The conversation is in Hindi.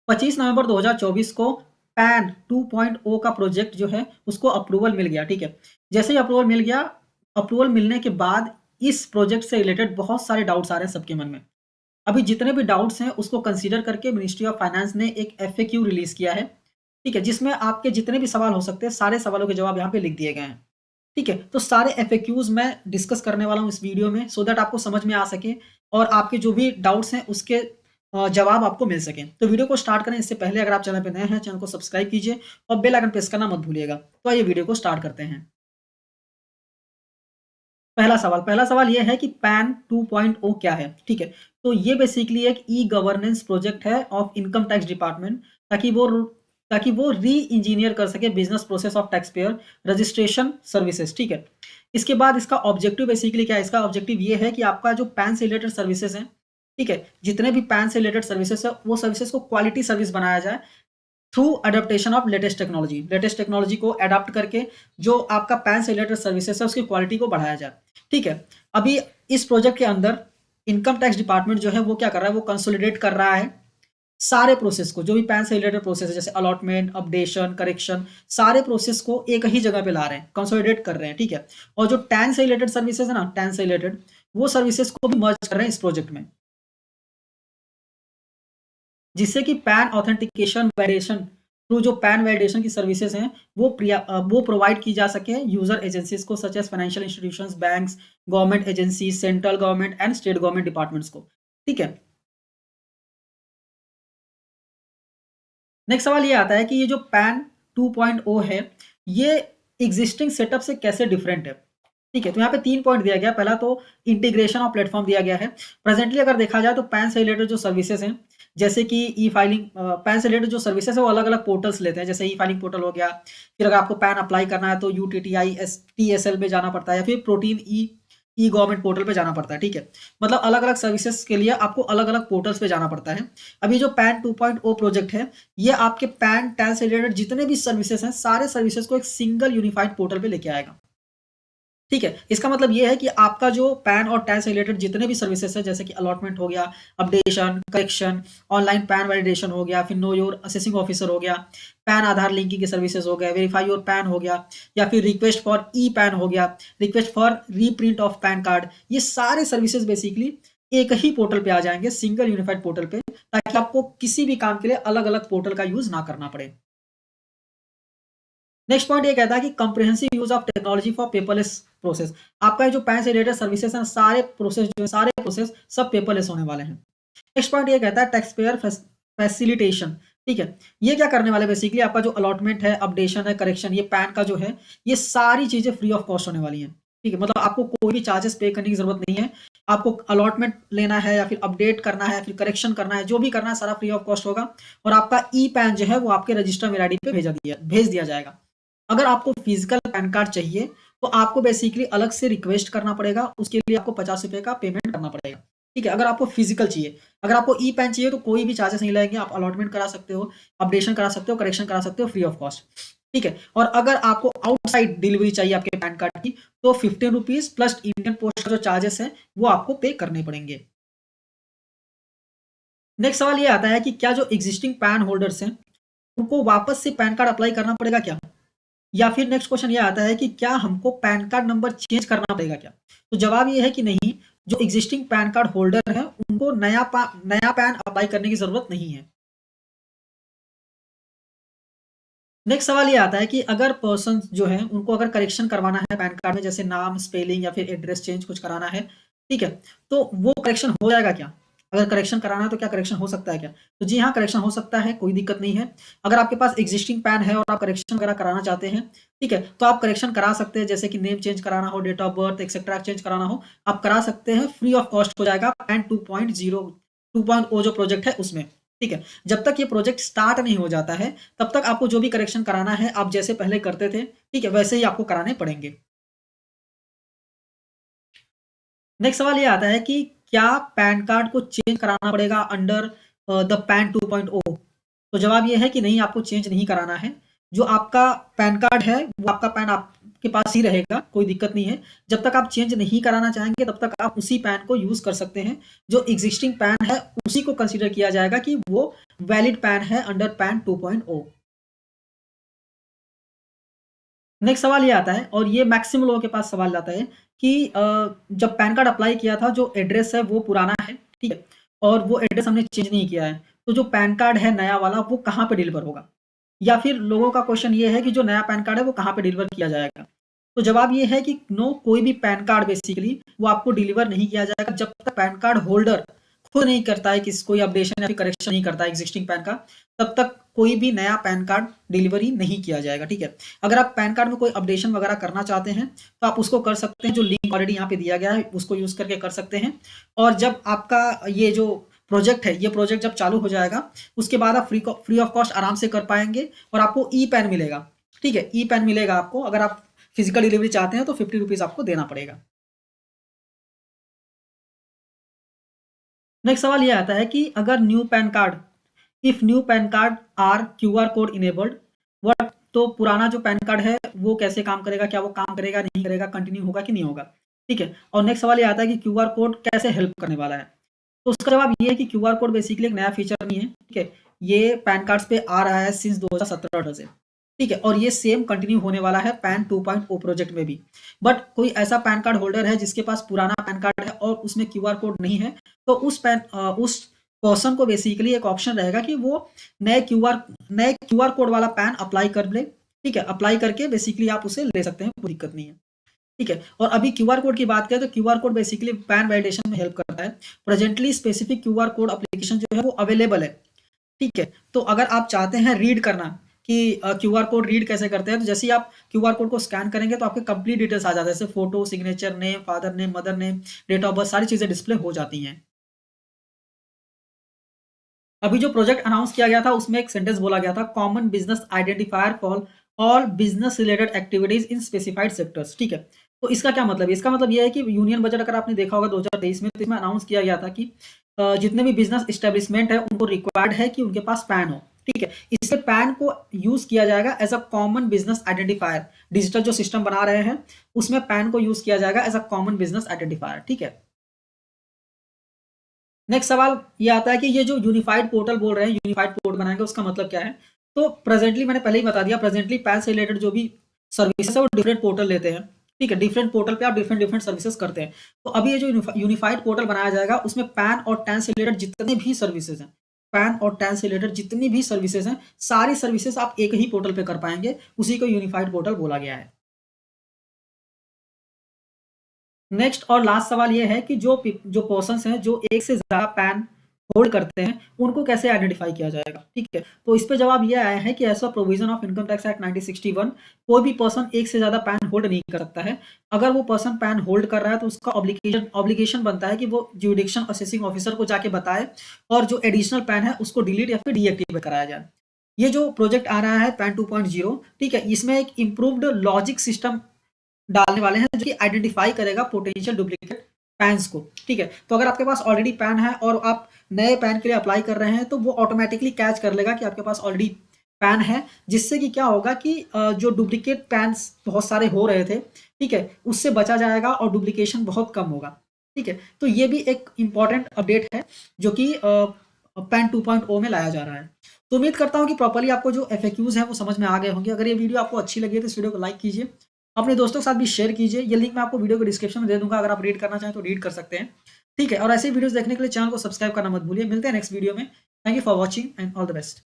25 नवंबर 2024 को पैन 2.0 का प्रोजेक्ट जो है उसको अप्रूवल मिल गया। ठीक है, जैसे ही अप्रूवल मिल गया, अप्रूवल मिलने के बाद इस प्रोजेक्ट से रिलेटेड बहुत सारे डाउट्स आ रहे हैं सबके मन में। अभी जितने भी डाउट्स हैं उसको कंसीडर करके मिनिस्ट्री ऑफ फाइनेंस ने एक एफएक्यू रिलीज किया है। ठीक है, जिसमें आपके जितने भी सवाल हो सकते हैं सारे सवालों के जवाब यहाँ पे लिख दिए गए हैं। ठीक है, तो सारे एफएक्यूज मैं डिस्कस करने वाला हूँ इस वीडियो में, सो दैट आपको समझ में आ सके और आपके जो भी डाउट्स हैं उसके जवाब आपको मिल सके। तो वीडियो को स्टार्ट करें इससे पहले अगर आप चैनल पे नए हैं, चैनल को सब्सक्राइब कीजिए और बेल आइकन प्रेस करना मत भूलिएगा। तो आइए वीडियो को स्टार्ट करते हैं। पहला सवाल ये है कि पैन 2.0 क्या है। ठीक है, तो ये बेसिकली एक ई गवर्नेंस प्रोजेक्ट है ऑफ इनकम टैक्स डिपार्टमेंट, ताकि वो री इंजीनियर कर सके business process of tax payer registration services. ठीक है, इसके बाद इसका ऑब्जेक्टिव बेसिकली क्या है, इसका ऑब्जेक्टिव ये है कि आपका जो पैन से रिलेटेड सर्विसेज हैं, ठीक है, जितने भी पैन से रिलेटेड सर्विसेज है वो सर्विसेज को क्वालिटी सर्विस बनाया जाए through adaptation of latest technology को अडॉप्ट करके जो आपका पैन से रिलेटेड सर्विसेज है उसकी क्वालिटी को बढ़ाया जाए। ठीक है, अभी इस प्रोजेक्ट के अंदर इनकम टैक्स डिपार्टमेंट जो है वो क्या कर रहा है, वो कंसोलिडेट कर रहा है सारे प्रोसेस को, जो भी पैन से रिलेटेड प्रोसेस है जैसे अलॉटमेंट, अपडेशन, करेक्शन, सारे प्रोसेस को एक ही जगह पे ला रहे हैं, कंसोलिडेट कर रहे हैं। ठीक है, और जो टैन से रिलेटेड सर्विसेज है ना, टैन से रिलेटेड वो सर्विसेज को भी मर्ज कर रहे हैं इस प्रोजेक्ट में, जिससे कि पैन ऑथेंटिकेशन वैलिडेशन थ्रू जो पैन वैलिडेशन की सर्विसेज हैं वो प्रोवाइड की जा सके यूजर एजेंसीज को, such as financial institutions, banks, government agency, central government and state government departments को। ठीक है, नेक्स्ट सवाल ये आता है कि ये जो पैन 2.0 है ये एग्जिस्टिंग सेटअप से कैसे डिफरेंट है। ठीक है, तो यहाँ पे 3 पॉइंट दिया गया। पहला तो इंटीग्रेशन ऑफ प्लेटफॉर्म दिया गया है। प्रेजेंटली अगर देखा जाए तो पैन से रिलेटेड जो सर्विसेज हैं जैसे कि ई फाइलिंग, पैन से रिलेटेड जो सर्विसेज है वो अलग अलग पोर्टल्स लेते हैं, जैसे ई फाइलिंग पोर्टल हो गया, फिर अगर आपको पैन अप्लाई करना है तो यूटीटीआई टीएसएल में जाना पड़ता है, या फिर प्रोटीन ई ई गवर्नमेंट पोर्टल पे जाना पड़ता है। ठीक है, मतलब अलग अलग सर्विसेज के लिए आपको अलग अलग पोर्टल्स पे जाना पड़ता है। अभी जो पैन 2.0 प्रोजेक्ट है ये आपके पैन टैन से रिलेटेड जितने भी सर्विसेज हैं सारे सर्विसेज को एक सिंगल यूनिफाइड पोर्टल पे लेके आएगा। ठीक है, इसका मतलब ये है कि आपका जो पैन और टैन से रिलेटेड जितने भी सर्विसेज है जैसे कि अलॉटमेंट हो गया, updation, correction, online pan validation हो गया, फिर नो योर असेसिंग ऑफिसर हो गया, पैन आधार लिंकिंग के सर्विसेज हो गए, वेरीफाई योर पैन हो गया, या फिर रिक्वेस्ट फॉर ई पैन हो गया, request for reprint of pan card, ये सारे सर्विसेज बेसिकली एक ही पोर्टल पे आ जाएंगे, सिंगल यूनिफाइड पोर्टल पे, ताकि आपको किसी भी काम के लिए अलग अलग पोर्टल का यूज ना करना पड़े। नेक्स्ट पॉइंट ये कहता है कि comprehensive use of technology for paperless process. आपका जो पैन से रिलेटेड सर्विसेज हैं सारे प्रोसेस सब पेपरलेस होने वाले हैं। नेक्स्ट पॉइंट ये कहता है टैक्स पेयर फैसिलिटेशन। ठीक है, ये क्या करने वाले बेसिकली आपका जो अलॉटमेंट है, अपडेशन है, करेक्शन, ये पैन का जो है ये सारी चीजें फ्री ऑफ कॉस्ट होने वाली हैं। ठीक है, मतलब आपको कोई भी चार्जेस पे करने की जरूरत नहीं है। आपको अलॉटमेंट लेना है या फिर अपडेट करना है, फिर करेक्शन करना है, जो भी करना है सारा फ्री ऑफ कॉस्ट होगा। और आपका ई पैन जो है वो आपके रजिस्टर मेल आईडी पे भेज दिया जाएगा। अगर आपको फिजिकल पैन कार्ड चाहिए तो आपको बेसिकली अलग से रिक्वेस्ट करना पड़ेगा, उसके लिए आपको 50 रुपए का पेमेंट करना पड़ेगा। ठीक है, अगर आपको फिजिकल चाहिए, अगर आपको ई पैन चाहिए तो कोई भी चार्जेस नहीं लगेंगे, आप अलॉटमेंट करा सकते हो, अपडेशन करा सकते हो, करेक्शन करा सकते हो फ्री ऑफ कॉस्ट। ठीक है, और अगर आपको आउटसाइड डिलीवरी चाहिए आपके पैन कार्ड की तो 15 रुपीज प्लस इंडियन पोस्ट जो चार्जेस है वो आपको पे करने पड़ेंगे। नेक्स्ट सवाल ये आता है कि क्या जो एग्जिस्टिंग पैन होल्डर्स हैं उनको वापस से पैन कार्ड अप्लाई करना पड़ेगा क्या, या फिर नेक्स्ट क्वेश्चन ये आता है कि क्या हमको पैन कार्ड नंबर चेंज करना पड़ेगा क्या। तो जवाब ये है कि नहीं, जो एग्जिस्टिंग पैन कार्ड होल्डर है उनको नया पैन अप्लाई करने की जरूरत नहीं है। नेक्स्ट सवाल ये आता है कि अगर पर्सन जो है उनको अगर करेक्शन करवाना है पैन कार्ड में, जैसे नाम, स्पेलिंग या फिर एड्रेस चेंज कुछ कराना है, ठीक है, तो वो करेक्शन हो जाएगा क्या। अगर करेक्शन कराना है तो क्या करेक्शन हो सकता है क्या। तो जी हाँ, करेक्शन हो सकता है, कोई दिक्कत नहीं है। अगर आपके पास एग्जिस्टिंग पैन है और आप करेक्शन वगैरह कराना चाहते हैं, ठीक है, तो आप करेक्शन करा सकते हैं, जैसे कि नेम चेंज कराना हो, date of birth etcetera change कराना हो, आप करा सकते हैं, फ्री ऑफ कॉस्ट हो जाएगा पैन 2.0 जो प्रोजेक्ट है उसमें। ठीक है, जब तक ये प्रोजेक्ट स्टार्ट नहीं हो जाता है तब तक आपको जो भी करेक्शन कराना है आप जैसे पहले करते थे, ठीक है, वैसे ही आपको कराने पड़ेंगे। नेक्स्ट सवाल ये आता है कि क्या पैन कार्ड को चेंज कराना पड़ेगा अंडर द पैन 2.0। तो जवाब ये है कि नहीं, आपको चेंज नहीं कराना है। जो आपका पैन कार्ड है वो आपका पैन आपके के पास ही रहेगा, कोई दिक्कत नहीं है। जब तक आप चेंज नहीं कराना चाहेंगे तब तक आप उसी पैन को यूज़ कर सकते हैं। जो एग्जिस्टिंग पैन है उसी को कंसीडर किया जाएगा कि वो वैलिड पैन है अंडर पैन 2.0। नेक्स्ट सवाल ये आता है और ये मैक्सिमम लोगों के पास सवाल आता है कि जब पैन कार्ड अप्लाई किया था जो एड्रेस है वो पुराना है, ठीक है? और वो एड्रेस हमने चेंज नहीं किया है, तो जो पैन कार्ड है नया वाला वो कहाँ पे डिलीवर होगा? या फिर लोगों का क्वेश्चन ये है कि जो नया पैन कार्ड है वो कहाँ पे डिलीवर किया जाएगा? तो जवाब ये है कि नो, कोई भी पैन कार्ड बेसिकली वो आपको डिलीवर नहीं किया जाएगा जब तक पैन कार्ड होल्डर खुद नहीं करता है, किसी कोई अपडेशन या फिर करेक्शन नहीं करता है एग्जिस्टिंग पैन का, तब तक कोई भी नया पैन कार्ड डिलीवरी नहीं किया जाएगा, ठीक है? अगर आप पैन कार्ड में कोई अपडेशन वगैरह करना चाहते हैं तो आप उसको कर सकते हैं, जो लिंक ऑलरेडी यहाँ पे दिया गया है उसको यूज़ करके कर सकते हैं। और जब आपका ये जो प्रोजेक्ट है, ये प्रोजेक्ट जब चालू हो जाएगा उसके बाद आप फ्री ऑफ कॉस्ट आराम से कर पाएंगे और आपको ई पैन मिलेगा, ठीक है? ई पैन मिलेगा आपको। अगर आप फिजिकल डिलीवरी चाहते हैं तो 50 रुपीज़ आपको देना पड़ेगा। नेक्स्ट सवाल ये आता है कि अगर new PAN card, if new PAN card are QR code enabled what, तो पुराना जो पैन कार्ड है वो कैसे काम करेगा, क्या वो काम करेगा नहीं करेगा, कंटिन्यू होगा कि नहीं होगा, ठीक है? और नेक्स्ट सवाल ये आता है कि क्यूआर कोड कैसे हेल्प करने वाला है। तो उसका जवाब ये है कि क्यूआर कोड बेसिकली एक नया फीचर नहीं है, ठीक है? ये पैन कार्ड्स पे आ रहा है सिंस 2017 से, ठीक है? और ये सेम कंटिन्यू होने वाला है पैन 2.0 प्रोजेक्ट में भी। बट कोई ऐसा पैन कार्ड होल्डर है जिसके पास पुराना पैन कार्ड है और उसमें क्यूआर कोड नहीं है, तो उस पर्सन को बेसिकली एक ऑप्शन रहेगा कि वो नए क्यूआर कोड वाला पैन अप्लाई कर ले, ठीक है? अप्लाई करके बेसिकली आप उसे ले सकते हैं, कोई दिक्कत नहीं है, ठीक है? और अभी क्यूआर कोड की बात करें तो QR code basically pan validation में हेल्प करता है। Presently specific QR code application जो है वो अवेलेबल है, ठीक है? तो अगर आप चाहते हैं रीड करना कि क्यूआर कोड रीड कैसे करते हैं, तो जैसे ही आप क्यूआर कोड को स्कैन करेंगे तो आपके कंप्लीट डिटेल्स आ जाते हैं, जैसे photo, signature, name, father name, mother name, date of birth, सारी चीज़ें डिस्प्ले हो जाती हैं। अभी जो प्रोजेक्ट अनाउंस किया गया था उसमें एक सेंटेंस बोला गया था, common business identifier for all business related activities in specified sectors, ठीक है? तो इसका क्या मतलब है? इसका मतलब ये है कि यूनियन बजट अगर आपने देखा होगा 2023 में, तो इसमें अनाउंस किया गया था कि जितने भी बिजनेस एस्टेब्लिशमेंट है उनको रिक्वायर्ड है कि उनके पास पैन हो, ठीक है? इससे पैन को यूज किया जाएगा as a common business identifier. Digital जो सिस्टम बना रहे हैं उसमें पैन को यूज किया जाएगा as a common business identifier, ठीक है? नेक्स्ट सवाल ये आता है कि ये जो यूनिफाइड पोर्टल बोल रहे हैं, यूनिफाइड पोर्ट बनाएंगे, उसका मतलब क्या है? तो प्रेजेंटली मैंने पहले ही बता दिया, प्रेजेंटली पैन से रिलेटेड जो भी सर्विसेज है वो डिफरेंट पोर्टल लेते हैं, ठीक है? डिफरेंट पोर्टल पे आप डिफरेंट डिफरेंट सर्विसेज करते हैं। तो अभी ये जो यूनिफाइड पोर्टल बनाया जाएगा उसमें पैन और टैन से रिलेटेड जितने भी सर्विसेज हैं, पैन और टैन से रिलेटेड जितनी भी सर्विसेज हैं, सारी सर्विसेज आप एक ही पोर्टल पे कर पाएंगे, उसी को यूनिफाइड पोर्टल बोला गया है। नेक्स्ट और लास्ट सवाल ये है कि जो पर्सन्स हैं जो एक से ज़्यादा पैन होल्ड करते हैं, उनको कैसे आइडेंटिफाई किया जाएगा, ठीक है? तो इस पे जवाब ये आया है कि as a provision of income tax act 1961 कोई भी पर्सन एक से ज़्यादा पैन होल्ड नहीं कर सकता है। अगर वो पर्सन पैन होल्ड कर रहा है तो उसका ऑब्लिगेशन बनता है कि वो ज्यूरिडिक्शन असेसिंग ऑफिसर को जाके बताए और जो एडिशनल पैन है उसको डिलीट या फिर डीएक्टिवेट कराया जाए। ये जो प्रोजेक्ट आ रहा है पैन 2.0, ठीक है? इसमें एक इम्प्रूव्ड लॉजिक सिस्टम डालने वाले हैं जो कि आइडेंटिफाई करेगा पोटेंशियल डुप्लीकेट पैन्स को, ठीक है? तो अगर आपके पास ऑलरेडी पैन है और आप नए पैन के लिए अप्लाई कर रहे हैं तो वो ऑटोमेटिकली कैच कर लेगा कि आपके पास ऑलरेडी पैन है, जिससे कि क्या होगा कि जो डुप्लीकेट पैन्स बहुत सारे हो रहे थे, ठीक है, उससे बचा जाएगा और डुप्लीकेशन बहुत कम होगा, ठीक है? तो ये भी एक इम्पॉर्टेंट अपडेट है जो कि पैन 2.0 में लाया जा रहा है। तो उम्मीद करता हूँ कि प्रॉपर्ली आपको जो एफएक्यूज हैं वो समझ में आ गए होंगे। अगर ये वीडियो आपको अच्छी लगी है तो इस वीडियो को लाइक कीजिए, अपने दोस्तों के साथ भी शेयर कीजिए। ये लिंक मैं आपको वीडियो के डिस्क्रिप्शन में दे दूंगा, अगर आप रीड करना चाहें तो रीड कर सकते हैं, ठीक है? और ऐसे वीडियोस देखने के लिए चैनल को सब्सक्राइब करना मत भूलिए। मिलते हैं नेक्स्ट वीडियो में। Thank you for watching and all the best.